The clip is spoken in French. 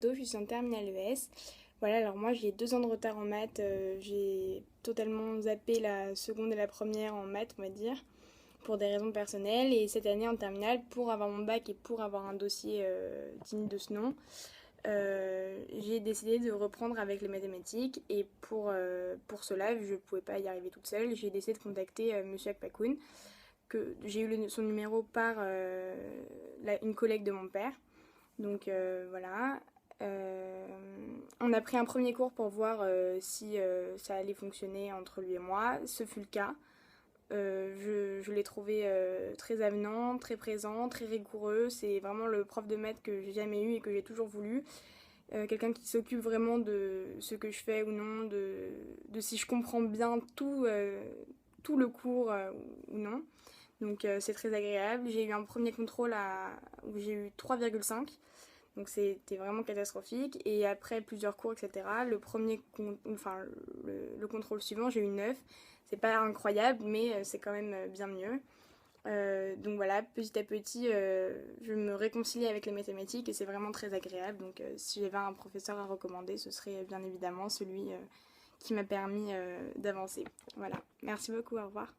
Je suis en terminale ES. Voilà, alors moi j'ai 2 ans de retard en maths, j'ai totalement zappé la seconde et la première en maths, on va dire, pour des raisons personnelles. Et cette année en terminale, pour avoir mon bac et pour avoir un dossier digne de ce nom, j'ai décidé de reprendre avec les mathématiques. Et pour cela, vu que je ne pouvais pas y arriver toute seule, j'ai décidé de contacter Monsieur Akpakoun, que j'ai eu son numéro par une collègue de mon père. Donc voilà. Euh, on a pris un premier cours pour voir si ça allait fonctionner entre lui et moi. Ce fut le cas. Je l'ai trouvé très avenant, très présent, très rigoureux. C'est vraiment le prof de maths que j'ai jamais eu et que j'ai toujours voulu. Quelqu'un qui s'occupe vraiment de ce que je fais ou non, de si je comprends bien tout le cours ou non. Donc c'est très agréable. J'ai eu un premier contrôle où j'ai eu 3,5. Donc c'était vraiment catastrophique. Et après plusieurs cours, etc., le contrôle suivant, j'ai eu 9. C'est pas incroyable, mais c'est quand même bien mieux. Donc voilà, petit à petit, je me réconcilie avec les mathématiques et c'est vraiment très agréable. Donc si j'avais un professeur à recommander, ce serait bien évidemment celui qui m'a permis d'avancer. Voilà, merci beaucoup, au revoir.